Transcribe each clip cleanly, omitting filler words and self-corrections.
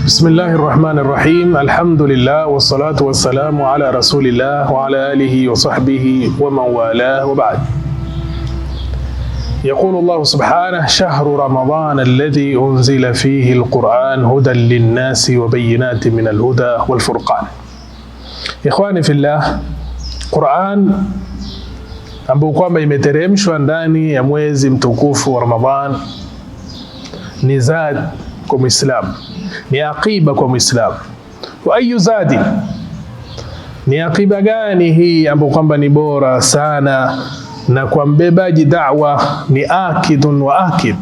Bismillahir Rahmanir Rahim. Alhamdulillah wassalatu wassalamu ala rasulillah wa ala alihi wa sahbihi wa man wala wa ba'd. يقول الله سبحانه: شهر رمضان الذي أنزل فيه القرآن هدى للناس وبينات من الهدى والفرقان. Ikhwani fillah, Qur'an ambayo kwamba imeteremshwa ndani ya mwezi mtukufu wa Ramadhan ni zad kwa Muislamu, ni aqiba kwa Muislamu. Wa ayu zadi, ni aqiba gani hii ambayo kwamba ni bora sana na kwa mbebaji da'wa ni akidun wa akid,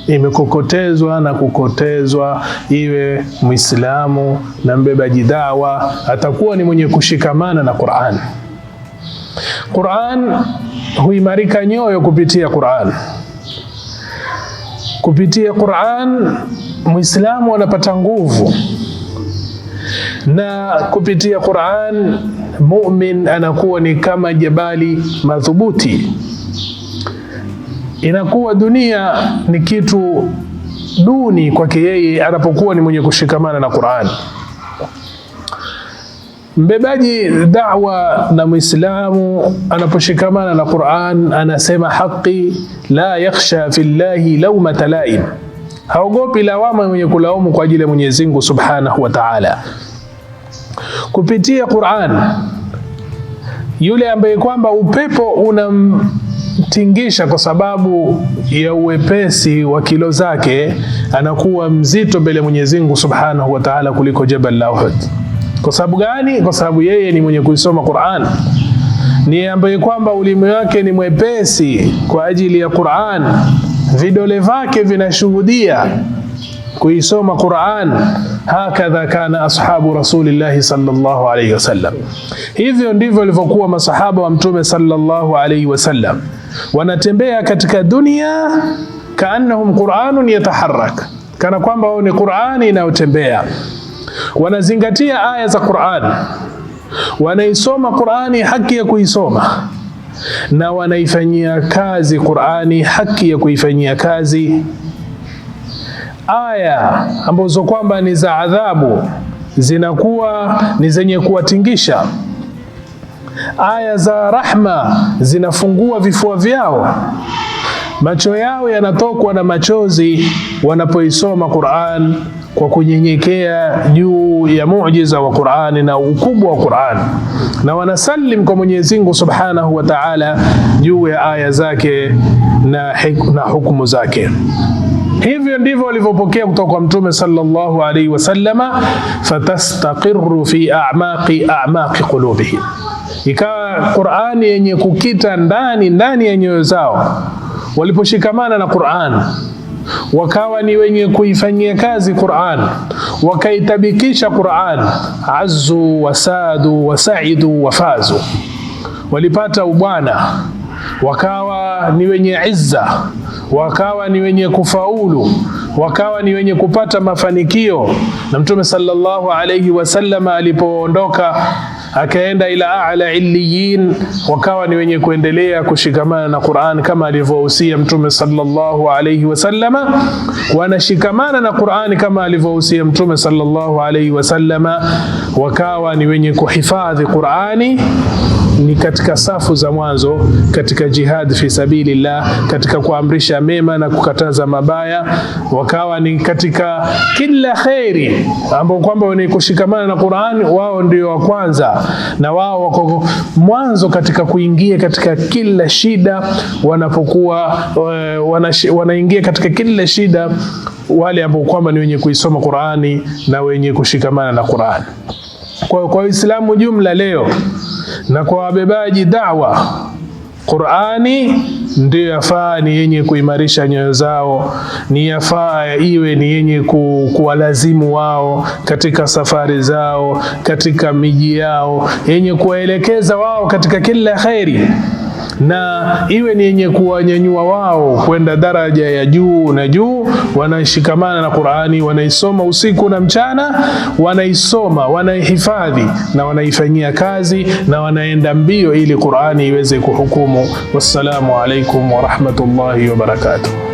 imekokotezwa na kukotezwa, iwe Muislamu na mbebaji da'wa atakuwa ni mwenye kushikamana na Qur'an. Qur'an huimarika nyoyo kupitia Qur'an. Kupitia Qur'an Muislamu anapata nguvu, na kupitia Qur'an mu'min anakuwa ni kama jabali madhubuti. Inakuwa dunia ni kitu duni kwake yeye anapokuwa ni mwenye kushikamana na Qur'an. Mbebaji da'wa na Muislamu anaposhikamana na Qur'an anasema haki, la yakhsha fillahi lawmata laim, haogopi lawama mwenye kulaumu kwa ajili ya Mwenyezi Mungu Subhanahu wa Ta'ala. Kupitia Qur'an yule ambaye kwamba upepo unamtingisha kwa sababu ya uwepesi wa kilo zake anakuwa mzito mbele ya Mwenyezi Mungu Subhanahu wa Ta'ala kuliko jabal la Uhud. Kwa sababu gani? Kwa sababu yeye ni mwenye kuisoma Qur'an, ni ambaye kwamba ulimi wake ni mwepesi kwa ajili ya Qur'an, vidole vyake vinashuhudia kuisoma Qur'an. Hakadha kana ashabu rasulillahi sallallahu alayhi wasallam, hivyo ndivyo walivyokuwa masahaba wa mtume sallallahu alayhi wasallam, wanatembea katika dunia kaannahum Qur'anun yataharrak, kana kwamba wao ni Qur'ani inayotembea. Wanazingatia aya za Qur'an, wanaisoma Qur'ani haki ya kuisoma, na wanaifanyia kazi Qur'ani haki ya kuifanyia kazi. Aya ambazo kwamba ni za adhabu zinakuwa ni zenye kuwatingisha, aya za rahma zinafungua vifua vyao, macho yao yanatokwa na machozi wanapoisoma Qur'an kwa kunyenyekea juu ya muujiza wa Qur'an na ukubwa wa Qur'an, na wanasalim kwa Mwenyezi Mungu Subhanahu wa Ta'ala juu ya aya zake na hukumu zake. Hivyo ndivyo walivyopokea kutoka kwa Mtume sallallahu alaihi wasallama, fatastaqirru fi a'maqi qulubihim, ikawa Qur'ani yenye kukita ndani ya nyoyo zao. Waliposhikamana na Qur'an wakawa ni wenye kuifanyia kazi Qur'an, wakaitabikisha Qur'an, azzu wasadu wasaidu wafazu, walipata ubwana, wakawa ni wenye izza, wakawa ni wenye kufaulu, wakawa ni wenye kupata mafanikio. Na Mtume sallallahu alayhi wasallam alipoondoka akaenda ila a'la illiyin, wakawa ni wenye kuendelea kushikamana na Qur'an kama alivyohusia Mtume sallallahu alayhi wasallama, wanashikamana na Qur'an kama alivyohusia Mtume sallallahu alayhi wasallama, wakawa ni wenye kuhifadhi Qur'ani, ni katika safu za mwanzo katika jihad fi sabilillah, katika kuamrisha mema na kukataza mabaya, wakawa ni katika kila khairi ambao kwamba wenye kushikamana na Qur'an wao ndio wa kwanza, na wao wako mwanzo katika kuingia katika kila shida. Wanapokuwa wanaingia katika kila shida wale ambao kwamba ni wenye kuisoma Qur'ani na wenye kushikamana na Qur'an. Kwa Uislamu jumla leo na kwa wabebaji da'wa, Qur'ani ndio yafaa ni yenye kuimarisha nyoyo zao, ni yafaa iwe ni yenye kuwalazimu wao katika safari zao, katika miji yao, yenye kuwaelekeza wao katika kila khairi, na iwe ni yenye kuwanyanyua wao kwenda daraja ya juu na juu. Wanashikamana na Qur'ani, wanaisoma usiku na mchana, wanaisoma, wanaihifadhi na wanaifanyia kazi, na wanaenda mbio ili Qur'ani iweze kuhukumu. Wassalamu alaikum wa rahmatullahi wa barakatuh.